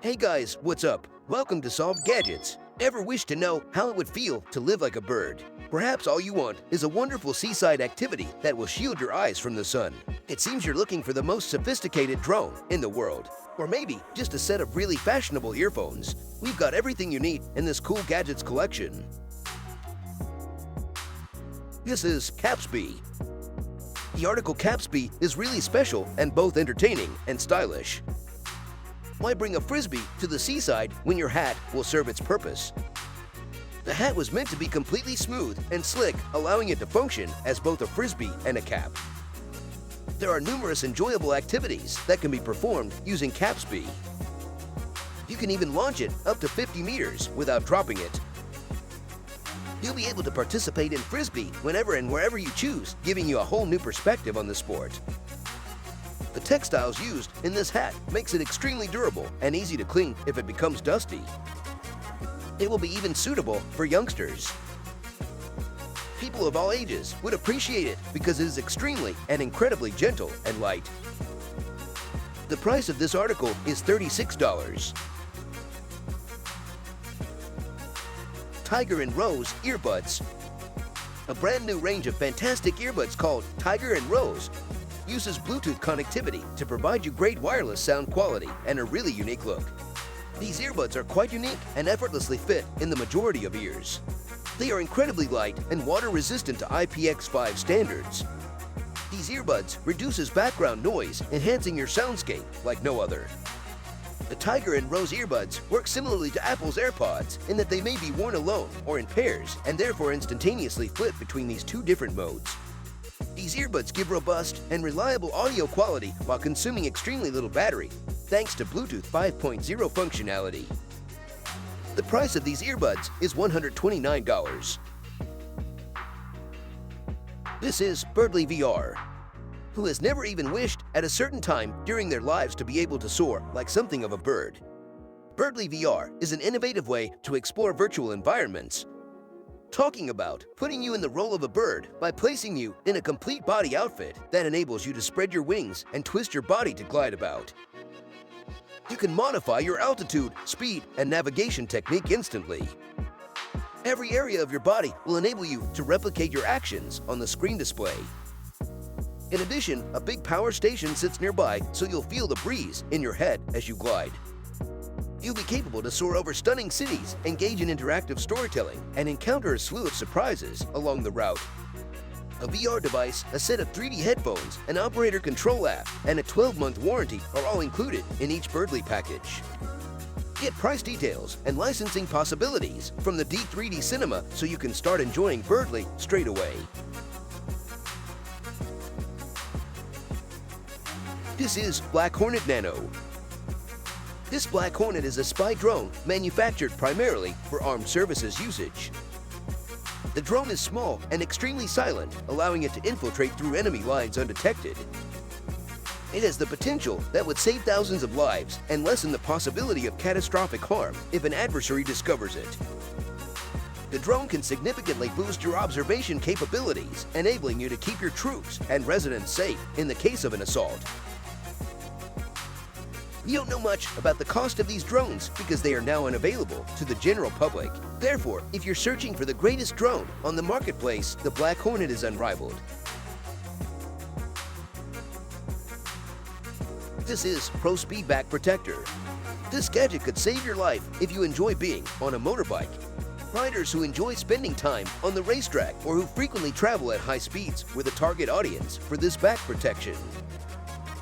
Hey guys, what's up? Welcome to Solved Gadgets. Ever wish to know how it would feel to live like a bird? Perhaps all you want is a wonderful seaside activity that will shield your eyes from the sun. It seems you're looking for the most sophisticated drone in the world. Or maybe just a set of really fashionable earphones. We've got everything you need in this cool gadgets collection. This is Capsbee. The article Capsbee is really special and both entertaining and stylish. Why bring a frisbee to the seaside when your hat will serve its purpose? The hat was meant to be completely smooth and slick, allowing it to function as both a frisbee and a cap. There are numerous enjoyable activities that can be performed using Capsbee. You can even launch it up to 50 meters without dropping it. You'll be able to participate in frisbee whenever and wherever you choose, giving you a whole new perspective on the sport. The textiles used in this hat makes it extremely durable and easy to clean if it becomes dusty. It will be even suitable for youngsters. People of all ages would appreciate it because it is extremely and incredibly gentle and light. The price of this article is $36. Tiger and Rose earbuds. A brand new range of fantastic earbuds called Tiger and Rose uses Bluetooth connectivity to provide you great wireless sound quality and a really unique look. These earbuds are quite unique and effortlessly fit in the majority of ears. They are incredibly light and water-resistant to IPX5 standards. These earbuds reduces background noise, enhancing your soundscape like no other. The Tiger and Rose earbuds work similarly to Apple's AirPods in that they may be worn alone or in pairs and therefore instantaneously flip between these two different modes. These earbuds give robust and reliable audio quality while consuming extremely little battery, thanks to Bluetooth 5.0 functionality. The price of these earbuds is $129. This is Birdly VR. Who has never even wished at a certain time during their lives to be able to soar like something of a bird? Birdly VR is an innovative way to explore virtual environments. Talking about putting you in the role of a bird by placing you in a complete body outfit that enables you to spread your wings and twist your body to glide about. You can modify your altitude, speed, and navigation technique instantly. Every area of your body will enable you to replicate your actions on the screen display. In addition, a big power station sits nearby so you'll feel the breeze in your head as you glide. You'll be capable to soar over stunning cities, engage in interactive storytelling, and encounter a slew of surprises along the route. A VR device, a set of 3D headphones, an operator control app, and a 12-month warranty are all included in each Birdly package. Get price details and licensing possibilities from the D3D Cinema so you can start enjoying Birdly straight away. This is Black Hornet Nano. This Black Hornet is a spy drone manufactured primarily for armed services usage. The drone is small and extremely silent, allowing it to infiltrate through enemy lines undetected. It has the potential that would save thousands of lives and lessen the possibility of catastrophic harm if an adversary discovers it. The drone can significantly boost your observation capabilities, enabling you to keep your troops and residents safe in the case of an assault. You don't know much about the cost of these drones because they are now unavailable to the general public. Therefore, if you're searching for the greatest drone on the marketplace, the Black Hornet is unrivaled. This is Pro Speed Back Protector. This gadget could save your life if you enjoy being on a motorbike. Riders who enjoy spending time on the racetrack or who frequently travel at high speeds were the target audience for this back protection.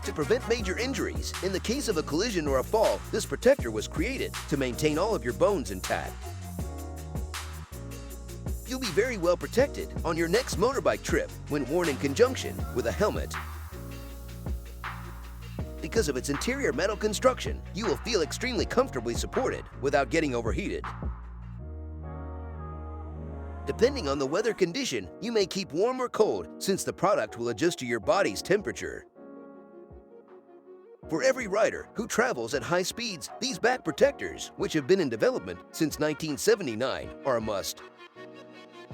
To prevent major injuries, in the case of a collision or a fall, this protector was created to maintain all of your bones intact. You'll be very well protected on your next motorbike trip when worn in conjunction with a helmet. Because of its interior metal construction, you will feel extremely comfortably supported without getting overheated. Depending on the weather condition, you may keep warm or cold since the product will adjust to your body's temperature. For every rider who travels at high speeds, these back protectors, which have been in development since 1979, are a must.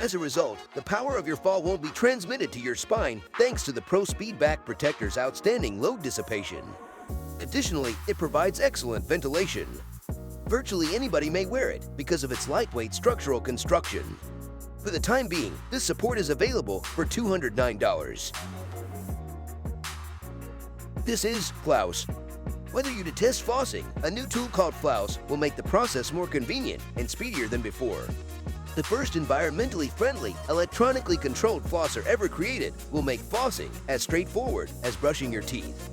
As a result, the power of your fall won't be transmitted to your spine thanks to the Pro Speed Back Protector's outstanding load dissipation. Additionally, it provides excellent ventilation. Virtually anybody may wear it because of its lightweight structural construction. For the time being, this support is available for $209. This is Flaus. Whether you detest flossing, a new tool called Flaus will make the process more convenient and speedier than before. The first environmentally friendly, electronically controlled flosser ever created will make flossing as straightforward as brushing your teeth.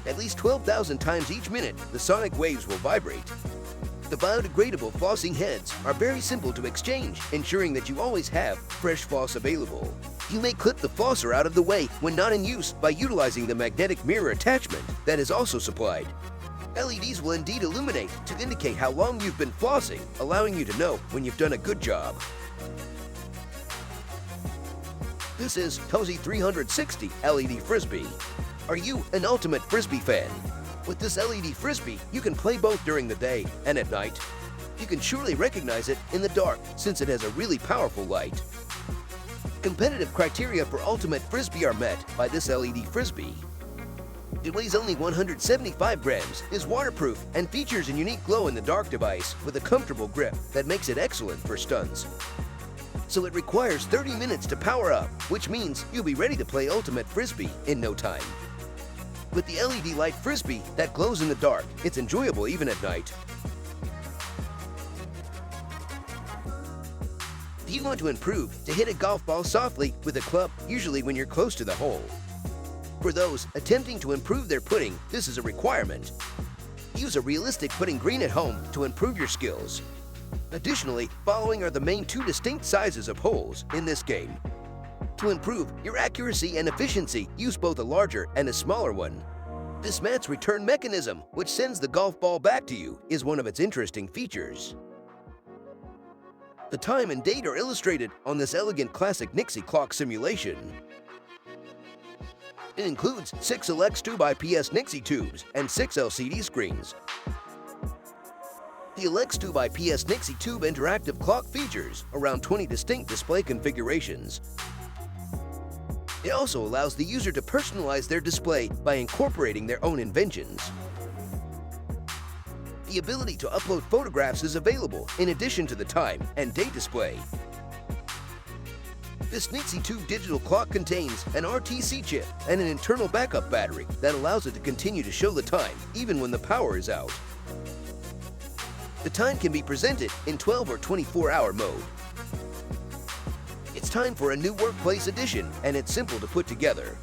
At least 12,000 times each minute, the sonic waves will vibrate. The biodegradable flossing heads are very simple to exchange, ensuring that you always have fresh floss available. You may clip the flosser out of the way when not in use by utilizing the magnetic mirror attachment that is also supplied. LEDs will indeed illuminate to indicate how long you've been flossing, allowing you to know when you've done a good job. This is TOSY 360 LED Frisbee. Are you an ultimate Frisbee fan? With this LED Frisbee, you can play both during the day and at night. You can surely recognize it in the dark since it has a really powerful light. Competitive criteria for ultimate Frisbee are met by this LED Frisbee. It weighs only 175 grams, is waterproof, and features a unique glow-in-the-dark device with a comfortable grip that makes it excellent for stunts. So it requires 30 minutes to power up, which means you'll be ready to play ultimate Frisbee in no time. With the LED light Frisbee that glows in the dark, it's enjoyable even at night. Do you want to improve to hit a golf ball softly with a club, usually when you're close to the hole? For those attempting to improve their putting, this is a requirement. Use a realistic putting green at home to improve your skills. Additionally, following are the main two distinct sizes of holes in this game. To improve your accuracy and efficiency, use both a larger and a smaller one. This mat's return mechanism, which sends the golf ball back to you, is one of its interesting features. The time and date are illustrated on this elegant classic Nixie clock simulation. It includes 6 Elekstube IPS Nixie tubes and 6 LCD screens. The Elekstube IPS Nixie tube interactive clock features around 20 distinct display configurations. It also allows the user to personalize their display by incorporating their own inventions. The ability to upload photographs is available in addition to the time and date display. This Nixie tube digital clock contains an RTC chip and an internal backup battery that allows it to continue to show the time even when the power is out. The time can be presented in 12 or 24-hour mode. It's time for a new workplace edition, and it's simple to put together.